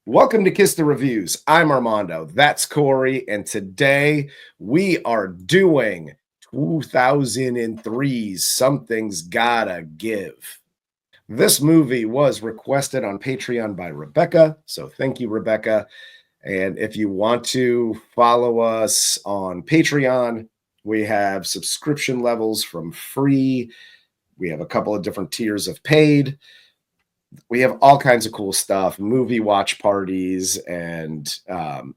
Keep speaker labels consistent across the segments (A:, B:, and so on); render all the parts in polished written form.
A: Welcome to Kiss the Reviews. I'm Armando. That's Corey. And today we are doing 2003's Something's Gotta Give. This movie was requested on Patreon by Rebecca. So thank you, Rebecca. And if you want to follow us on Patreon, we have subscription levels from free. We have a couple of different tiers of paid. We have all kinds of cool stuff, movie watch parties and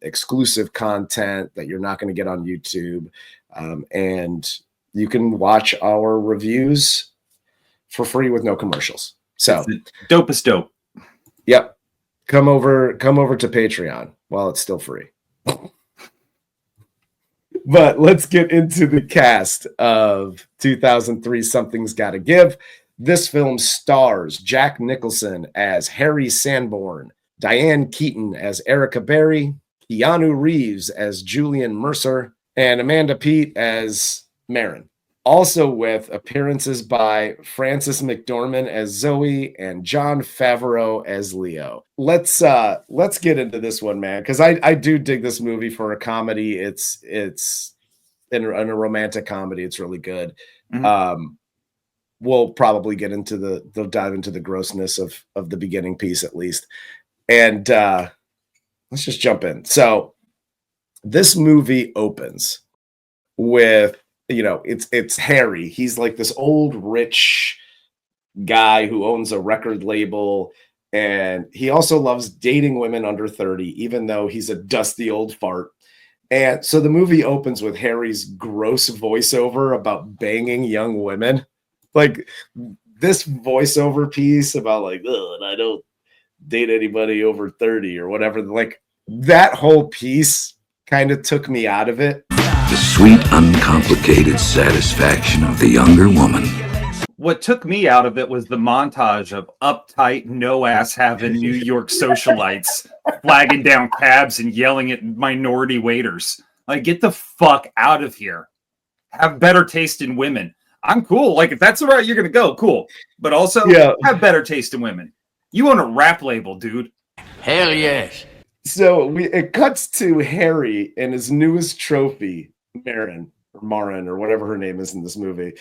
A: exclusive content that you're not going to get on YouTube. And you can watch our reviews for free with no commercials. So
B: dopest dope.
A: Yep. Come over to Patreon while it's still free. But let's get into the cast of 2003 Something's Gotta Give. This film stars Jack Nicholson as Harry Sanborn, Diane Keaton as Erica Berry, Keanu Reeves as Julian Mercer, and Amanda Peet as Marin. Also with appearances by Frances McDormand as Zoe and Jon Favreau as Leo. Let's get into this one, man, because I do dig this movie for a comedy. It's in a romantic comedy. It's really good. Mm-hmm. We'll probably get into they'll dive into the grossness of the beginning piece at least. And let's just jump in. So this movie opens with, it's Harry. He's like this old rich guy who owns a record label. And he also loves dating women under 30, even though he's a dusty old fart. And so the movie opens with Harry's gross voiceover about banging young women. Like this voiceover piece about like, and I don't date anybody over 30 or whatever. Like that whole piece kind of took me out of it.
C: The sweet, uncomplicated satisfaction of the younger woman.
B: What took me out of it was the montage of uptight, no-ass having New York socialites flagging down cabs and yelling at minority waiters. Like, get the fuck out of here. Have better taste in women. I'm cool. Like, if that's the route you're going to go, cool. But also, have better taste in women. You own a rap label, dude.
C: Hell yes.
A: So it cuts to Harry and his newest trophy, Marin, or whatever her name is in this movie.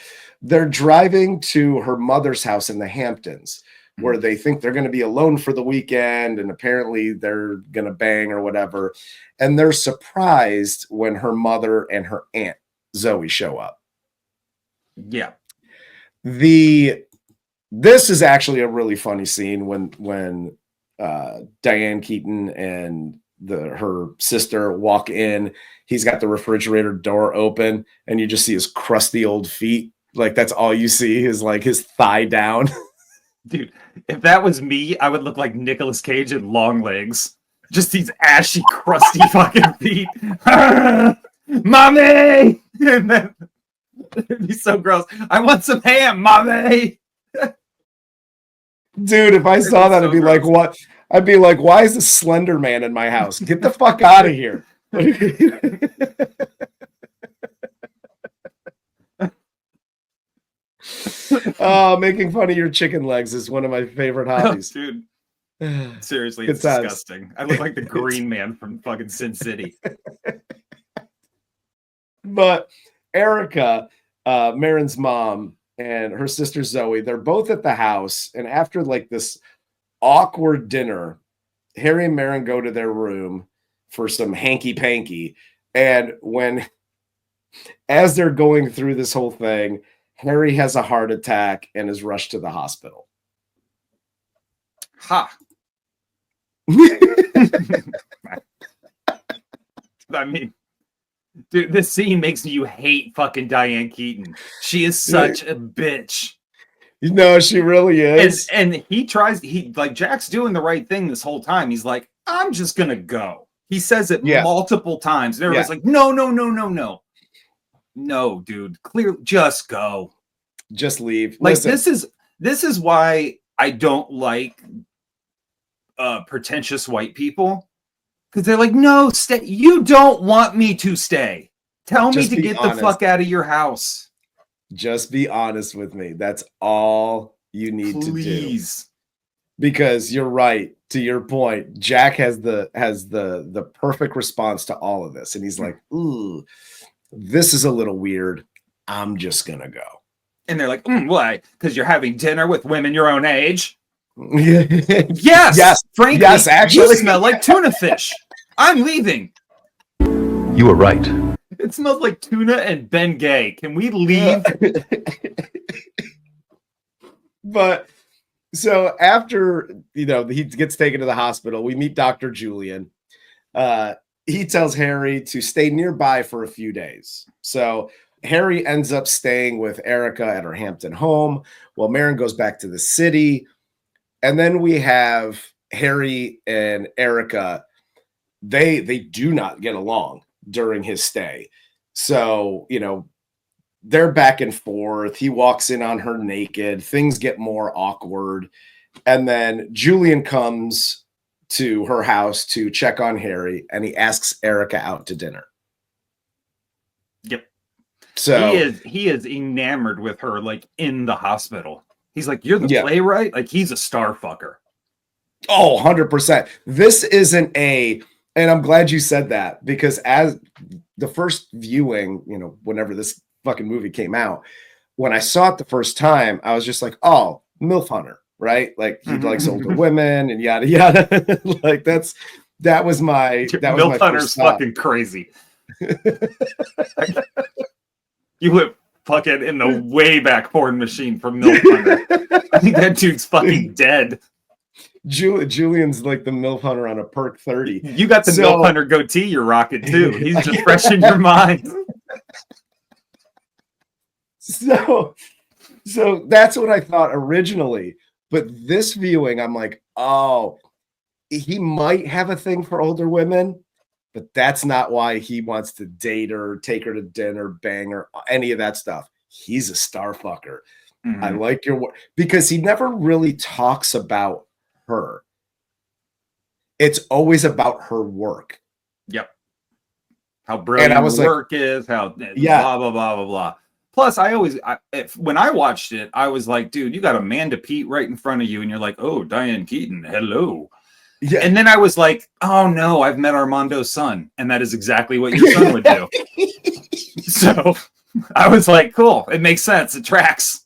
A: They're driving to her mother's house in the Hamptons, where they think they're going to be alone for the weekend, and apparently they're going to bang or whatever. And they're surprised when her mother and her aunt, Zoe, show up.
B: Yeah.
A: This is actually a really funny scene when Diane Keaton and her sister walk in. He's got the refrigerator door open and you just see his crusty old feet. Like that's all you see is like his thigh down.
B: Dude, if that was me, I would look like Nicolas Cage in Long Legs. Just these ashy, crusty fucking feet. Mommy! And then it'd be so gross. I want some ham, mommy.
A: Dude, if I saw that, I'd be like, what? I'd be like, why is the Slender Man in my house? Get the fuck out of here. Oh, making fun of your chicken legs is one of my favorite hobbies.
B: Dude. Seriously, it's disgusting. I look like the Green Man from fucking Sin City.
A: But Erica, Marin's mom, and her sister Zoe, they're both at the house. And after like this awkward dinner, Harry and Marin go to their room for some hanky-panky. And as they're going through this whole thing, Harry has a heart attack and is rushed to the hospital.
B: Ha! I mean, dude, this scene makes you hate fucking Diane Keaton. She is such a bitch.
A: She really is.
B: And Jack's doing the right thing this whole time. He's like, I'm just gonna go. He says it multiple times. And everyone's like, no. No, dude. Clearly, just go.
A: Just leave.
B: Like, listen. This is why I don't like pretentious white people. Because they're like, no, stay. You don't want me to stay. Tell me to get the fuck out of your house.
A: Just be honest with me. That's all you need to do.
B: Please.
A: Because you're right. to your point, Jack has the perfect response to all of this, and he's like, "Ooh, this is a little weird. I'm just gonna go."
B: And they're like, why? Because you're having dinner with women your own age?
A: Yes,
B: Yes, frankly,
A: yes, actually.
B: you smell like tuna fish. I'm leaving.
D: You were right.
B: It smells like tuna and Ben Gay. Can we leave?
A: But so after, he gets taken to the hospital, we meet Dr. Julian. He tells Harry to stay nearby for a few days. So Harry ends up staying with Erica at her Hampton home while Marin goes back to the city. And then we have Harry and Erica. They do not get along during his stay. So, they're back and forth. He walks in on her naked. Things get more awkward. And then Julian comes to her house to check on Harry, and he asks Erica out to dinner.
B: Yep.
A: So
B: he is enamored with her, like, in the hospital. He's like, you're the playwright? Like, he's a star fucker.
A: Oh, 100%. This isn't and I'm glad you said that, because as the first viewing, whenever this fucking movie came out, when I saw it the first time, I was just like, oh, MILF Hunter, right? Like, he likes older women and yada yada. Like, that was my
B: MILF Hunter's fucking crazy. You went fucking in the way back porn machine for MILF Hunter. I think that dude's fucking dead.
A: Julian's like the MILF Hunter on a perk 30.
B: You got the MILF Hunter goatee you're rocking too. He's just fresh in your mind.
A: So that's what I thought originally. But this viewing, I'm like, oh, he might have a thing for older women, but that's not why he wants to date her, take her to dinner, bang her, any of that stuff. He's a star fucker. Mm-hmm. I like your work, because he never really talks about her. It's always about her work.
B: Yep. How brilliant her work is, how blah, blah, blah, blah, blah. Plus, when I watched it, I was like, dude, you got Amanda Peet right in front of you, and you're like, oh, Diane Keaton, hello. Yeah. And then I was like, oh no, I've met Armando's son, and that is exactly what your son would do. So I was like, cool, it makes sense, it tracks.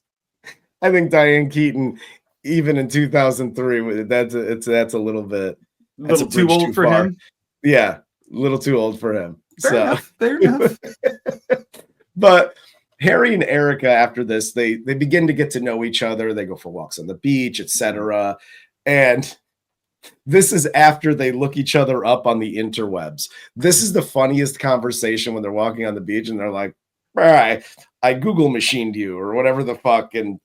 A: I think Diane Keaton, even in 2003, that's a little bit,
B: a little too old for him.
A: Yeah, a little too old for him.
B: Fair enough.
A: But Harry and Erica, after this, they begin to get to know each other. They go for walks on the beach, etc. And this is after they look each other up on the interwebs. This is the funniest conversation when they're walking on the beach and they're like, all right, I Google machined you or whatever the fuck. And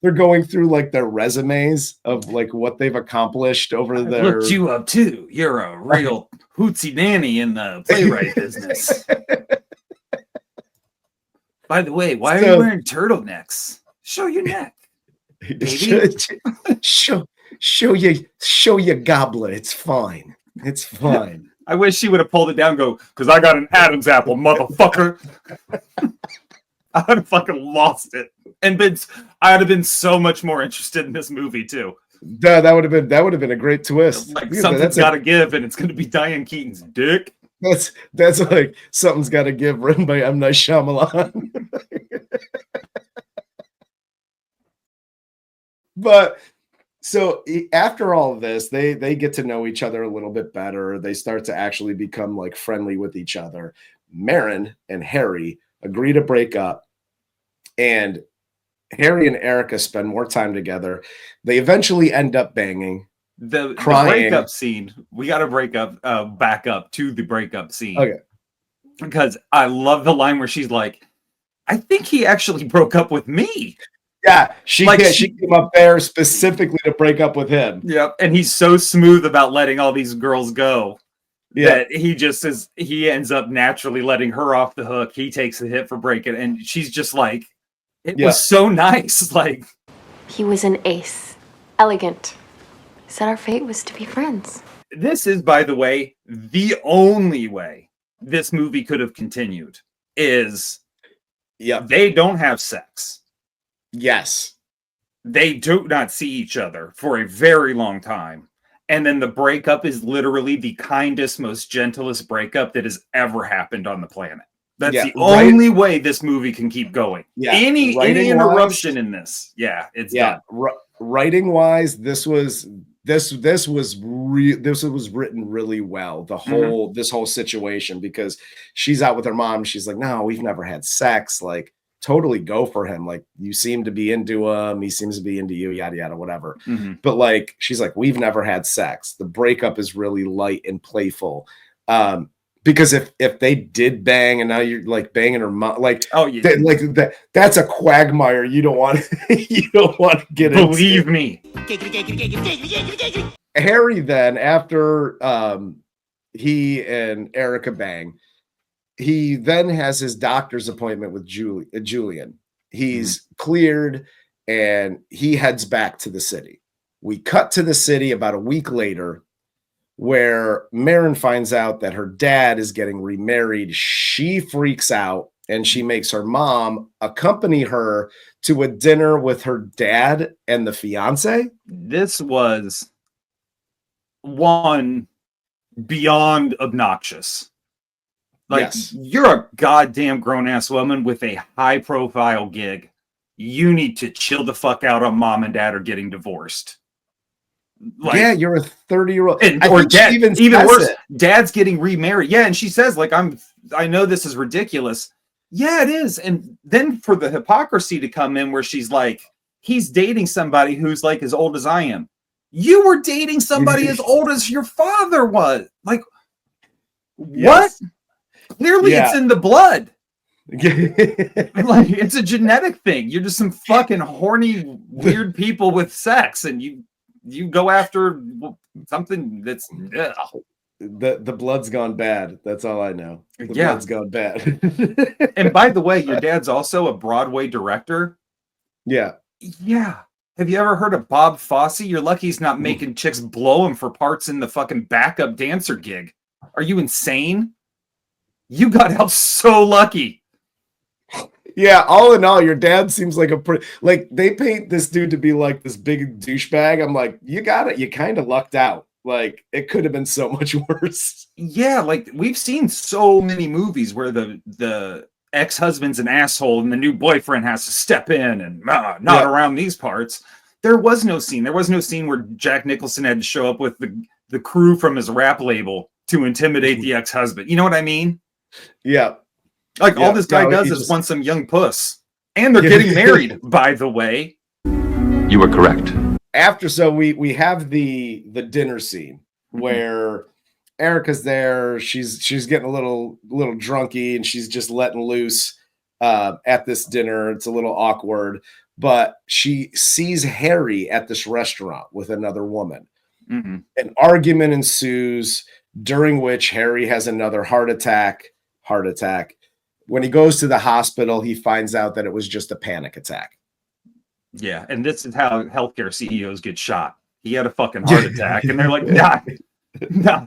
A: they're going through like their resumes of like what they've accomplished over there.
B: Looked you up too. You're a real hootsy nanny in the playwright business. By the way, why are you wearing turtlenecks? Show your neck, baby.
A: show your goblet. It's fine. It's fine.
B: I wish she would have pulled it down and go, because I got an Adam's apple, motherfucker. I would have fucking lost it. And I would have been so much more interested in this movie too.
A: That would have been a great twist.
B: Like, something's got to give, and it's going to be Diane Keaton's dick.
A: That's like Something's Got to Give, written by M. Night Shyamalan. But so after all of this, they get to know each other a little bit better. They start to actually become like friendly with each other. Marin and Harry agree to break up, and Harry and Erica spend more time together. They eventually end up banging.
B: The breakup scene, we got to back up to the breakup scene.
A: Okay.
B: Because I love the line where she's like, I think he actually broke up with me.
A: Yeah, she came up there specifically to break up with him.
B: Yep, and he's so smooth about letting all these girls go. Yeah, that he ends up naturally letting her off the hook. He takes the hit for breaking, and she's just like, it was so nice. Like,
E: he was an ace, elegant. Said our fate was to be friends.
B: This is, by the way, the only way this movie could have continued is they don't have sex.
A: Yes.
B: They do not see each other for a very long time. And then the breakup is literally the kindest, most gentlest breakup that has ever happened on the planet. That's the only way this movie can keep going.
A: Yeah,
B: any interruption in this, it's done.
A: Writing wise, this was written really well. The whole this whole situation, because she's out with her mom. She's like, no, we've never had sex. Like, totally go for him. Like, you seem to be into him. He seems to be into you, yada, yada, whatever. But like, she's like, we've never had sex. The breakup is really light and playful. Because if they did bang and now you're like banging her mom, like, that's a quagmire you don't want to get into.
B: Believe me.
A: Harry then, after he and Erica bang, he then has his doctor's appointment with Julian. He's cleared and he heads back to the city. We cut to the city about a week later, where Marin finds out that her dad is getting remarried. She freaks out and she makes her mom accompany her to a dinner with her dad and the fiance.
B: This was one beyond obnoxious. Like, you're a goddamn grown-ass woman with a high-profile gig. You need to chill the fuck out on mom and dad are getting divorced. Like,
A: yeah, you're a 30-year-old.
B: Or dad, even worse, dad's getting remarried. Yeah, and she says, like, I know this is ridiculous. Yeah, it is. And then for the hypocrisy to come in where she's like, he's dating somebody who's like as old as I am. You were dating somebody as old as your father was. Like, what? Clearly it's in the blood. Like, it's a genetic thing. You're just some fucking horny, weird people with sex, and you go after something that's
A: the blood's gone bad. That's all I know. The blood's gone bad.
B: And by the way, your dad's also a Broadway director.
A: Yeah.
B: Have you ever heard of Bob Fosse? You're lucky he's not making chicks blow him for parts in the fucking backup dancer gig. Are you insane? You got out so lucky.
A: Yeah, all in all, your dad seems like a pretty, like, they paint this dude to be like this big douchebag. I'm like, you got it. You kind of lucked out. Like, it could have been so much worse.
B: Yeah, like, we've seen so many movies where the ex-husband's an asshole and the new boyfriend has to step in and not around these parts. There was no scene. There was no scene where Jack Nicholson had to show up with the crew from his rap label to intimidate the ex-husband. You know what I mean?
A: Yeah.
B: Like, all this guy does is want some young puss. And they're getting married, by the way.
D: You were correct.
A: After, so we have the dinner scene where Erica's there. She's getting a little drunky and she's just letting loose at this dinner. It's a little awkward, but she sees Harry at this restaurant with another woman. An argument ensues, during which Harry has another heart attack. When he goes to the hospital, he finds out that it was just a panic attack.
B: Yeah, and this is how healthcare CEOs get shot. He had a fucking heart attack, and they're like, nah,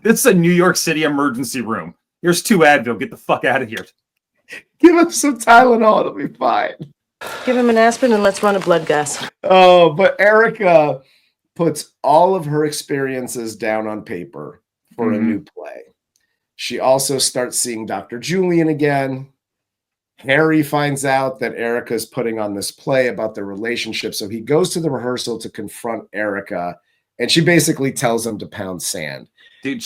B: this is a New York City emergency room. Here's 2 Advil. Get the fuck out of here.
A: Give him some Tylenol. It'll be fine.
F: Give him an aspirin and let's run a blood gas.
A: Oh, but Erica puts all of her experiences down on paper for a new play. She also starts seeing Dr. Julian again. Harry finds out that Erica is putting on this play about their relationship. So he goes to the rehearsal to confront Erica, and she basically tells him to pound sand.
B: Dude,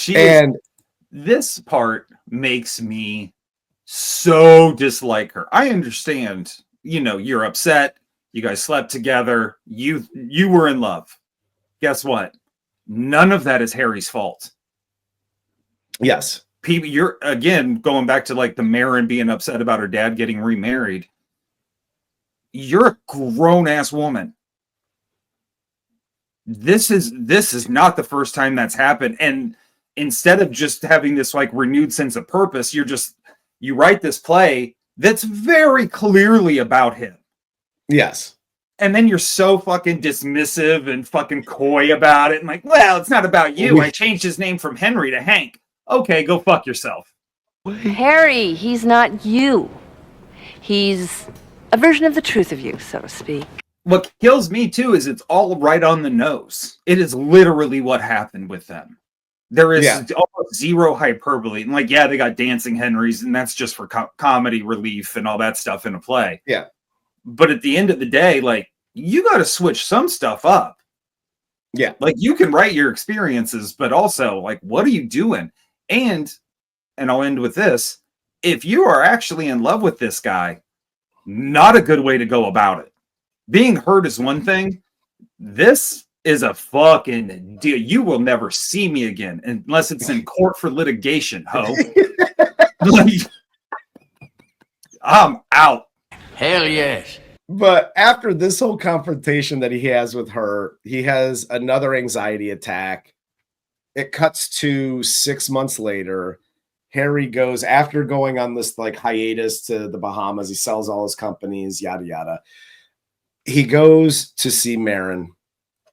B: this part makes me so dislike her. I understand, you're upset. You guys slept together. You were in love. Guess what? None of that is Harry's fault.
A: Yes.
B: People, you're again going back to like the Marin being upset about her dad getting remarried. You're a grown-ass woman. This is not the first time that's happened. And instead of just having this like renewed sense of purpose, you write this play that's very clearly about him.
A: Yes.
B: And then you're so fucking dismissive and fucking coy about it. And like, well, it's not about you. I changed his name from Henry to Hank. Okay, go fuck yourself.
G: Harry, he's not you. He's a version of the truth of you, so to speak.
B: What kills me too is it's all right on the nose. It is literally what happened with them. There is almost zero hyperbole. And like, yeah, they got dancing Henrys, and that's just for comedy relief and all that stuff in a play.
A: Yeah.
B: But at the end of the day, like, you got to switch some stuff up.
A: Yeah.
B: Like, you can write your experiences, but also, like, what are you doing? And I'll end with this. If you are actually in love with this guy, not a good way to go about it. Being hurt is one thing. This is a fucking deal. You will never see me again unless it's in court for litigation, ho. Like, I'm out.
G: Hell yes.
A: But after this whole confrontation that he has with her, he has another anxiety attack. It cuts to 6 months later. Harry goes, after going on this like hiatus to the Bahamas, he sells all his companies, yada, yada. He goes to see Marin,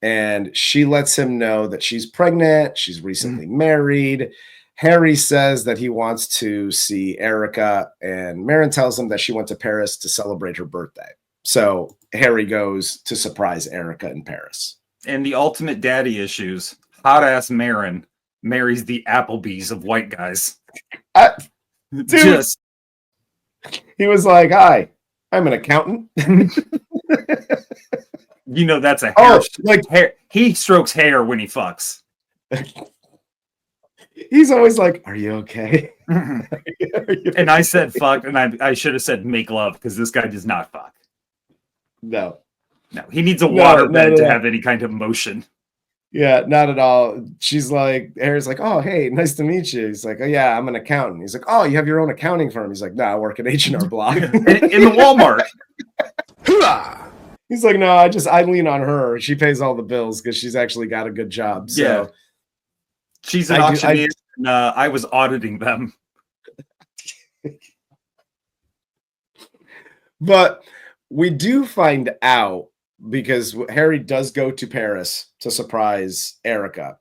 A: and she lets him know that she's pregnant. She's recently married. Harry says that he wants to see Erica, and Marin tells him that she went to Paris to celebrate her birthday. So Harry goes to surprise Erica in Paris.
B: And the ultimate daddy issues, hot ass Marin marries the Applebee's of white guys.
A: Dude, he was like, "Hi, I'm an accountant."
B: You know, that's a hair.
A: Hair.
B: He strokes hair when he fucks.
A: He's always like, "Are you okay?"
B: And I said fuck, and I should have said make love, because this guy does not fuck.
A: No,
B: he needs a water bed to have any kind of motion.
A: Yeah, not at all. She's like, Harry's like, "Oh, hey, nice to meet you." He's like, "Oh yeah, I'm an accountant." He's like, "Oh, you have your own accounting firm?" He's like, "No, I work at H&R Block."
B: in the Walmart.
A: He's like, "No, I lean on her. She pays all the bills because she's actually got a good job." So
B: yeah. She's an auctioneer, and I was auditing them.
A: But we do find out, because Harry does go to Paris to surprise Erica.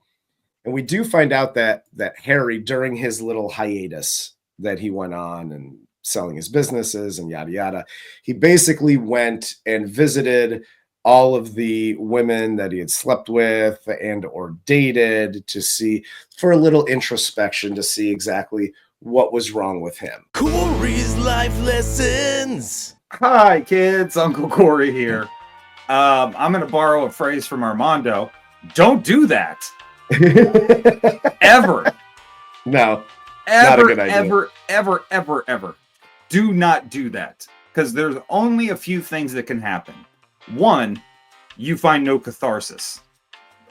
A: And we do find out that Harry, during his little hiatus that he went on and selling his businesses and yada, yada, he basically went and visited all of the women that he had slept with and or dated to see, for a little introspection, to see exactly what was wrong with him.
G: Corey's life lessons.
B: Hi, kids. Uncle Corey here. I'm going to borrow a phrase from Armando. Don't do that. Ever.
A: No.
B: Ever,
A: not a good idea.
B: ever. Do not do that. Because there's only a few things that can happen. One, you find no catharsis.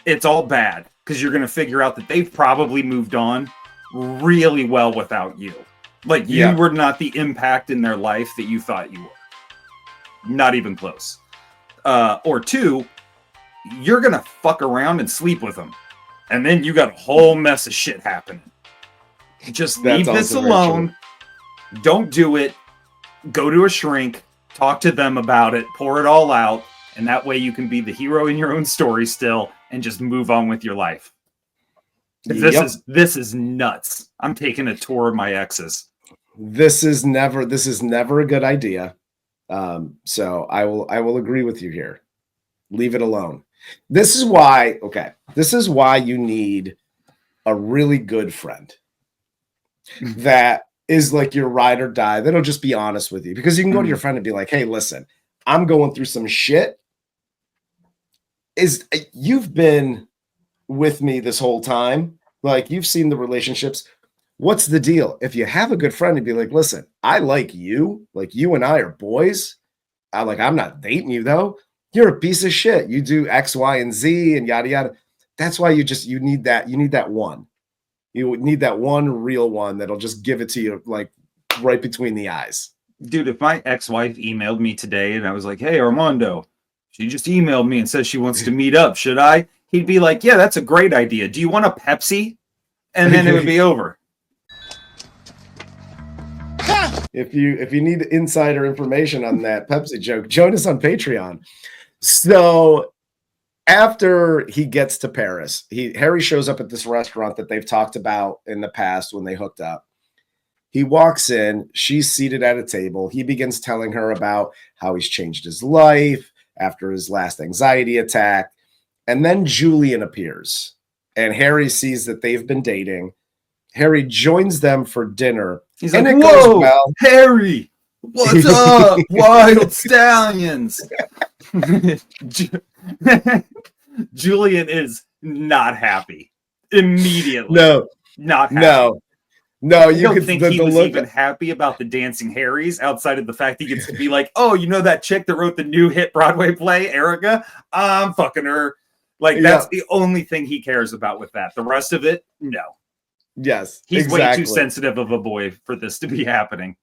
B: It's all bad. Because you're going to figure out that they've probably moved on really well without you. Like, you were not the impact in their life that you thought you were. Not even close. Or two, you're going to fuck around and sleep with them. And then you got a whole mess of shit happening. Just leave this alone. Don't do it. Go to a shrink. Talk to them about it. Pour it all out. And that way you can be the hero in your own story still and just move on with your life. This is nuts. I'm taking a tour of my exes.
A: This is never a good idea. So I will agree with you here. Leave it alone. This is why you need a really good friend that is like your ride or die. That'll just be honest with you, because you can go to your friend and be like, "Hey, listen, I'm going through some shit. You've been with me this whole time. Like, you've seen the relationships. What's the deal?" If you have a good friend, and be like, "Listen, I like you. Like, you and I are boys. I'm not dating you though. You're a piece of shit. You do X, Y, and Z and yada, yada." That's why you need that. You need that one. You need that one real one that'll just give it to you, like, right between the eyes.
B: Dude, if my ex-wife emailed me today and I was like, "Hey, Armando, she just emailed me and says she wants to meet up. Should I?" He'd be like, "Yeah, that's a great idea. Do you want a Pepsi?" And then it would be over.
A: If you need insider information on that Pepsi joke, join us on Patreon. So after he gets to Paris, Harry shows up at this restaurant that they've talked about in the past when they hooked up. He walks in, she's seated at a table. He begins telling her about how he's changed his life, after his last anxiety attack. And then Julian appears, and Harry sees that they've been dating. Harry joins them for dinner.
B: He's
A: and
B: like,
A: it
B: "Whoa,
A: goes well.
B: Harry, what's up, wild stallions?" Julian is not happy immediately. Not happy.
A: No,
B: I
A: you
B: don't
A: could
B: think
A: the
B: he was
A: look.
B: even happy about the dancing Harrys outside of the fact he gets to be like, "Oh, you know that chick that wrote the new hit Broadway play, Erica? I'm fucking her." Like, that's the only thing he cares about with that. The rest of it, no.
A: Yes,
B: He's way too sensitive of a boy for this to be happening.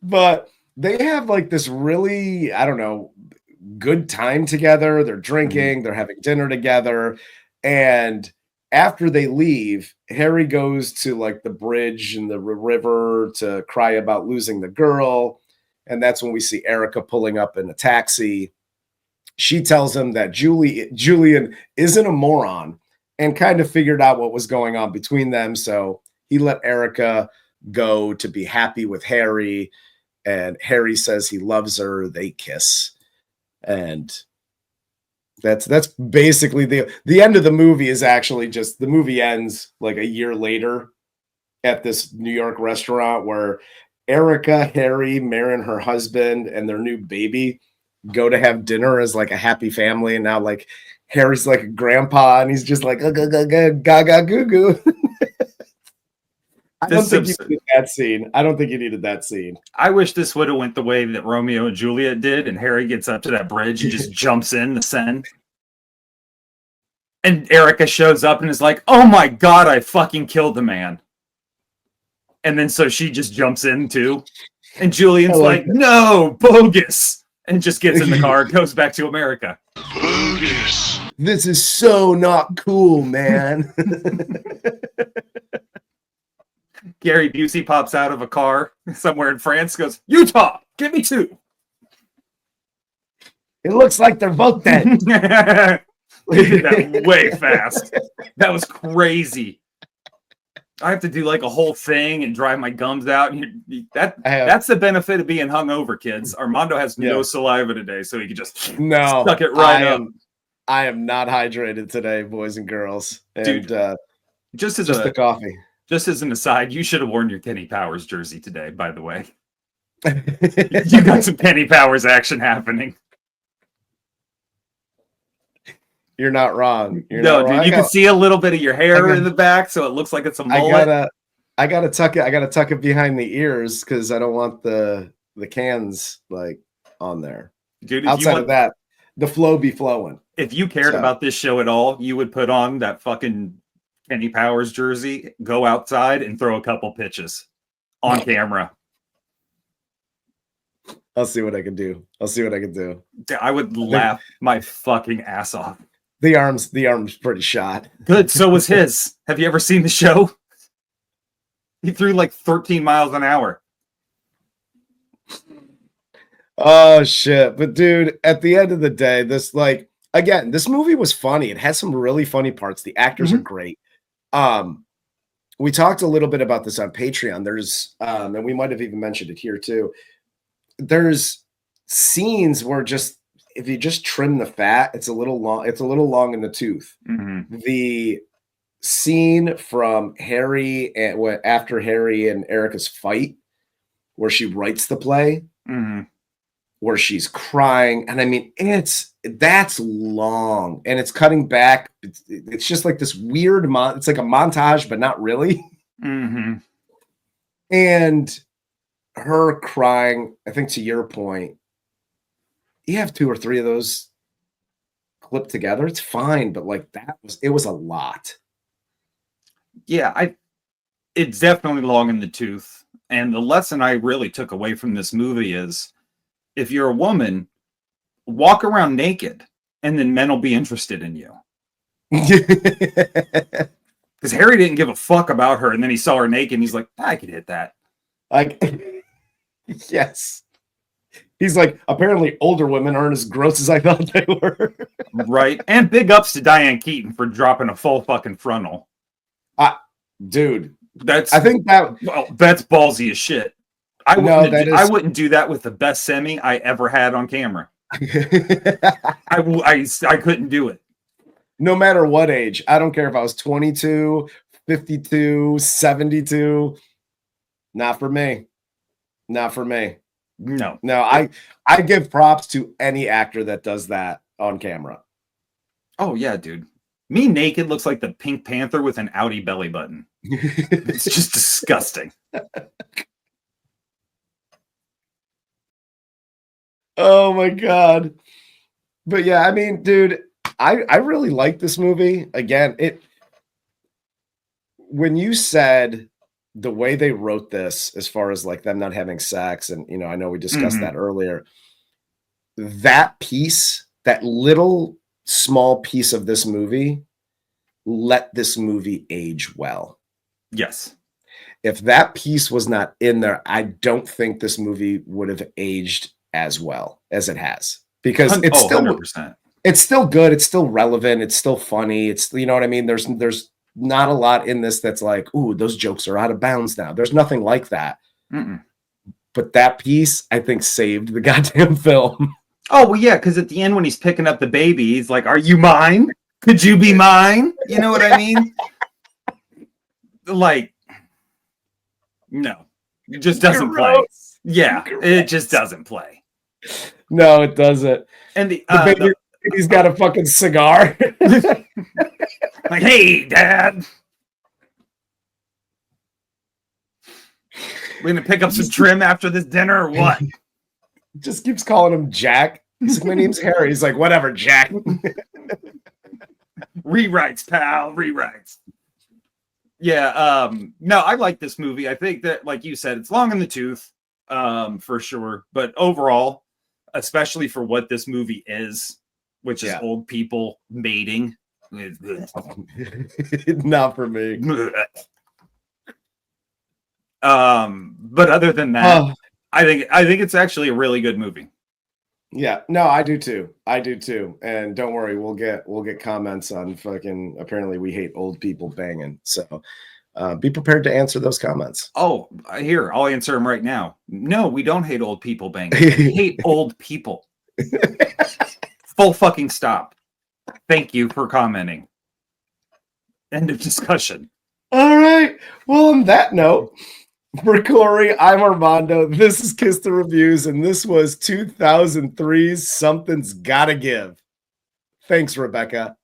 A: But they have like this really, I don't know, good time together. They're drinking, they're having dinner together, and after they leave, Harry goes to like the bridge and the river to cry about losing the girl. And that's when we see Erica pulling up in a taxi. She tells him that Julian isn't a moron and kind of figured out what was going on between them. So he let Erica go to be happy with Harry. And Harry says he loves her. They kiss. And that's basically the end of the movie. Is actually just the movie ends like a year later at this New York restaurant where Erica, Harry, Marin, her husband, and their new baby go to have dinner as like a happy family. And now like Harry's like a grandpa and he's just like gaga goo goo. I don't think you needed that scene. I
B: wish this would have went the way that Romeo and Juliet did, and Harry gets up to that bridge and just jumps in the Seine. And Erica shows up and is like, "Oh my God, I fucking killed the man." And then so she just jumps in too. And Julian's like, "No, bogus." And just gets in the car and goes back to America.
A: Bogus. This is so not cool, man.
B: Gary Busey pops out of a car somewhere in France, goes, "Utah, give me 2.
A: It looks like they're both dead.
B: They did that way fast. That was crazy. I have to do like a whole thing and dry my gums out. That's the benefit of being hungover, kids. Armando has no saliva today, so he can just suck it right up.
A: I am not hydrated today, boys and girls. And
B: dude, just
A: the coffee.
B: Just as an aside, you should have worn your Kenny Powers jersey today, by the way. You got some Kenny Powers action happening.
A: You're not wrong.
B: Dude, you can see a little bit of your hair in the back, so it looks like it's a mullet.
A: I gotta tuck it behind the ears because I don't want the cans like on there.
B: Dude,
A: outside of that, the flow be flowing.
B: If you cared about this show at all, you would put on that fucking Kenny Powers jersey, go outside and throw a couple pitches on camera.
A: I'll see what I can do.
B: I would laugh my fucking ass off.
A: The arm's pretty shot.
B: Good. So was his. Have you ever seen the show? He threw like 13 miles an hour.
A: Oh shit. But dude, at the end of the day, this movie was funny. It has some really funny parts. The actors are great. We talked a little bit about this on Patreon. There's and we might have even mentioned it here too. There's scenes where if you just trim the fat, it's a little long in the tooth.
B: Mm-hmm.
A: The scene from Harry and after Harry and Erica's fight, where she writes the play, where she's crying, and I mean that's long, and it's cutting back. It's just like this weird it's like a montage, but not really.
B: Mm-hmm.
A: And her crying, I think to your point, you have 2 or 3 of those clipped together, it's fine, but like it was a lot.
B: Yeah, it's definitely long in the tooth. And the lesson I really took away from this movie is, if you're a woman, walk around naked, and then men will be interested in you. Because Harry didn't give a fuck about her, and then he saw her naked, and he's like, I could hit that.
A: Yes. He's like, apparently older women aren't as gross as I thought they were.
B: Right. And big ups to Diane Keaton for dropping a full fucking frontal.
A: Dude.
B: That's ballsy as shit. I wouldn't do that with the best semi I ever had on camera. I couldn't do it.
A: No matter what age. I don't care if I was 22, 52, 72. Not for me. Not for me.
B: No.
A: No, I give props to any actor that does that on camera.
B: Oh yeah, dude. Me naked looks like the Pink Panther with an outie belly button. It's just disgusting.
A: Oh my God. But yeah, I mean, dude, I really like this movie. Again, when you said the way they wrote this, as far as like them not having sex, and you know, I know we discussed that earlier. That piece, that little small piece of this movie, let this movie age well.
B: Yes.
A: If that piece was not in there, I don't think this movie would have aged as well as it has, because it's still
B: 100%.
A: It's still good. It's still relevant. It's still funny. It's, you know what I mean? There's not a lot in this that's like, ooh, those jokes are out of bounds now. There's nothing like that. But that piece, I think, saved the goddamn film.
B: Oh, well, yeah, because at the end when he's picking up the baby, he's like, are you mine? Could you be mine? You know what I mean? Like, no. It just doesn't play. Yeah, it just doesn't play.
A: No, it doesn't.
B: And the
A: he's got a fucking cigar.
B: Like, hey, Dad. We're going to pick up some trim after this dinner or what?
A: Just keeps calling him Jack. He's like, my name's Harry. He's like, whatever, Jack.
B: Rewrites, pal. Rewrites. Yeah. No, I like this movie. I think that, like you said, it's long in the tooth, for sure. But overall, especially for what this movie is, which is old people mating.
A: Not for me.
B: But other than that, I think it's actually a really good movie.
A: Yeah, no, I do too. And don't worry, we'll get comments on fucking, apparently we hate old people banging. So be prepared to answer those comments.
B: Oh, here, I'll answer them right now. No, we don't hate old people banging. We hate old people. Full fucking stop. Thank you for commenting. End of discussion.
A: All right. Well, on that note, for Corey, I'm Armando. This is Kiss the Reviews, and this was 2003's Something's Gotta Give. Thanks, Rebecca.